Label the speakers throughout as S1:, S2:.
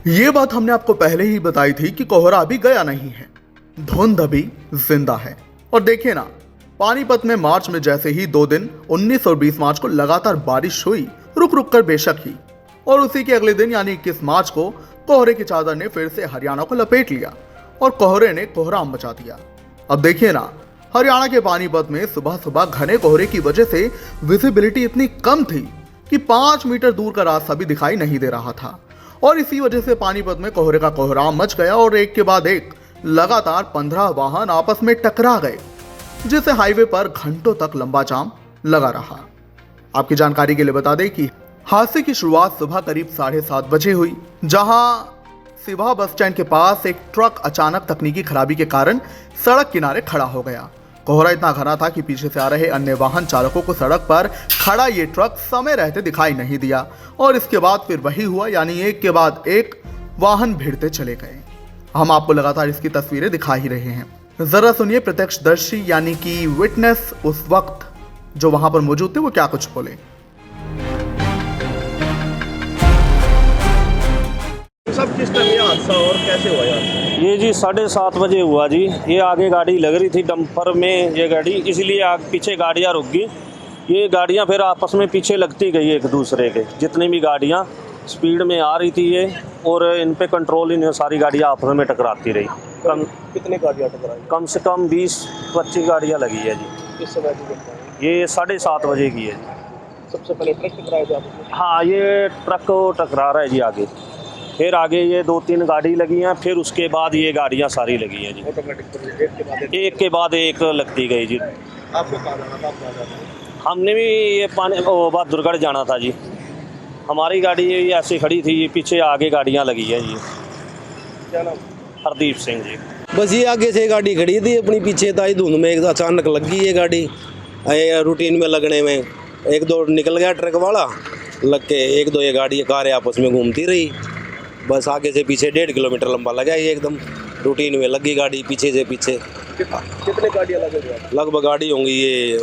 S1: ये बात हमने आपको पहले ही बताई थी कि कोहरा अभी गया नहीं है, धुंध अभी जिंदा है। और देखिए ना, पानीपत में मार्च में जैसे ही 2 दिन 19 और 20 मार्च को लगातार बारिश हुई, रुक रुक कर बेशक ही, और उसी के अगले दिन यानी 21 मार्च को कोहरे की चादर ने फिर से हरियाणा को लपेट लिया और कोहरे ने कोहराम मचा दिया। अब देखिए ना, हरियाणा के पानीपत में सुबह सुबह घने कोहरे की वजह से विजिबिलिटी इतनी कम थी कि 5 मीटर दूर का रास्ता भी दिखाई नहीं दे रहा था। और इसी वजह से पानीपत में कोहरे का कोहराम मच गया और एक के बाद एक लगातार 15 वाहन आपस में टकरा गए, जिससे हाईवे पर घंटों तक लंबा जाम लगा रहा। आपकी जानकारी के लिए बता दें कि हादसे की शुरुआत सुबह करीब 7:30 बजे हुई, जहां सिवा बस स्टैंड के पास एक ट्रक अचानक तकनीकी खराबी के कारण सड़क किनारे खड़ा हो गया। कोहरा इतना घना था कि पीछे से आ रहे अन्य वाहन चालकों को सड़क पर खड़ा ये ट्रक समय रहते दिखाई नहीं दिया और इसके बाद फिर वही हुआ, यानी एक के बाद एक वाहन भिड़ते चले गए। हम आपको लगातार इसकी तस्वीरें दिखा ही रहे हैं, जरा सुनिए प्रत्यक्षदर्शी यानी कि विटनेस उस वक्त जो वहां पर मौजूद थे वो क्या कुछ बोले।
S2: सब किस टाइम ये हादसा और कैसे हुआ यार?
S3: ये जी 7:30 बजे हुआ जी। ये आगे गाड़ी लग रही थी डंपर में ये गाड़ी, इसलिए पीछे गाड़ियाँ रुक गई। ये गाड़ियाँ फिर आपस में पीछे लगती गई एक दूसरे के, जितनी भी गाड़ियाँ स्पीड में आ रही थी ये, और इन पे कंट्रोल ही नहीं, सारी गाड़ियाँ आपस में टकराती रही।
S2: कितनी गाड़ियाँ टकराई?
S3: कम से कम 20-25 गाड़ियाँ लगी है जी।
S2: किस समय की घटना है?
S3: ये 7:30 बजे की है जी।
S2: सबसे पहले ट्रक टकराया था आपस में?
S3: हाँ, ये ट्रक को टकरा रहा है जी आगे, फिर आगे ये 2-3 गाड़ी लगी हैं, फिर उसके बाद ये गाड़ियाँ सारी लगी हैं जी।
S2: ऑटोमेटिक
S3: एक के बाद एक लगती गई जी।
S2: आपको कहाँ जाना था? आप कहाँ जाना था?
S3: हमने भी ये बहादुरगढ़ जाना था जी। हमारी गाड़ी ये ऐसे खड़ी थी, ये पीछे आगे गाड़ियाँ लगी हैं जी।
S2: क्या नाम?
S3: हरदीप सिंह जी।
S4: बस ये आगे से गाड़ी खड़ी थी अपनी, पीछे ताई धुंध में एक अचानक लग गई ये गाड़ी। रूटीन में लगने में 1-2 निकल गया ट्रक वाला, लग के 1-2 ये गाड़ी कारें आपस में घूमती रही। बस आगे से पीछे 1.5 किलोमीटर लंबा लगा ये, एकदम रूटीन में लगी गाड़ी पीछे से पीछे।
S2: कितने गाड़ियाँ लगे?
S4: लगभग गाड़ी होंगी ये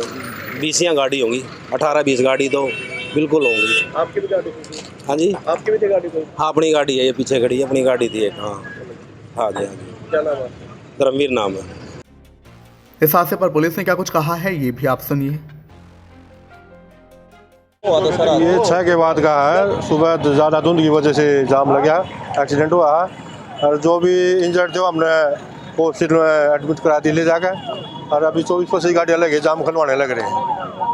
S4: 20 गाड़ी होंगी, 18-20 गाड़ी तो बिल्कुल होंगी।
S2: आपकी भी गाड़ी थी?
S4: हाँ जी,
S2: आपकी भी थी गाड़ी कोई?
S4: हाँ अपनी गाड़ी है, ये पीछे खड़ी है, अपनी गाड़ी थी एक। हाँ हाँ जी, हाँ जी।
S2: क्या नाम है?
S4: धर्मवीर नाम है।
S1: इस हादसे पर पुलिस ने क्या कुछ कहा है ये भी आप सुनिए।
S5: ये 6 के बाद का है, सुबह ज़्यादा धुंध की वजह से जाम लग गया, एक्सीडेंट हुआ है। और जो भी इंजर्ड थे हमने हॉस्पिटल में एडमिट करा दी ले जाकर, और अभी 24-25 गाड़ियाँ लगे, जाम खुलवाने लग रहे हैं।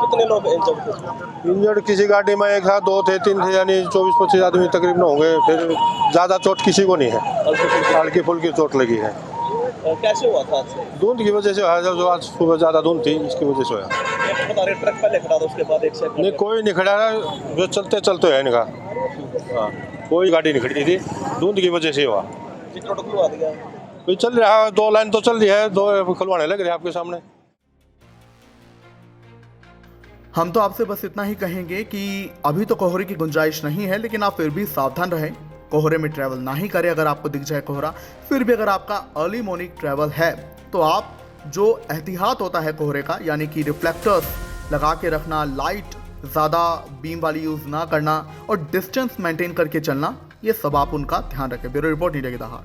S2: कितने लोग इंजर्ड थे?
S5: इंजर्ड किसी गाड़ी में 1 था, 2 थे, 3 थे, यानी 24-25 आदमी तकरीबन होंगे। फिर ज़्यादा चोट किसी को नहीं है, हल्की फुल्की चोट लगी है।
S2: कैसे हुआ था?
S5: धुंध की वजह से हुआ, जो आज सुबह ज़्यादा धुंध थी इसकी वजह से हुआ।
S2: बता रहे ट्रक पहले खड़ा था, उसके बाद एक सेकंड
S5: नहीं, कोई नहीं खड़ा है, जो चलते चलते है इनका। हाँ, कोई गाड़ी नहीं खड़ी थी, धुंध की वजह से हुआ।
S2: खुलवा दिया?
S5: कोई चल रहा है, 2 लाइन तो चल रही है, 2 खुलवाने लग रहे हैं आपके सामने।
S1: हम तो आपसे बस इतना ही कहेंगे कि अभी तो कोहरे की गुंजाइश नहीं है, लेकिन आप फिर भी सावधान रहें, कोहरे में ट्रैवल ना ही करें। अगर आपको दिख जाए कोहरा, फिर भी अगर आपका अर्ली मॉर्निंग ट्रैवल है तो आप जो एहतियात होता है कोहरे का, यानी कि रिफ्लेक्टर्स लगा के रखना, लाइट ज़्यादा बीम वाली यूज़ ना करना और डिस्टेंस मेंटेन करके चलना, ये सब आप उनका ध्यान रखें। ब्यूरो रिपोर्ट, नीरज दहाड़।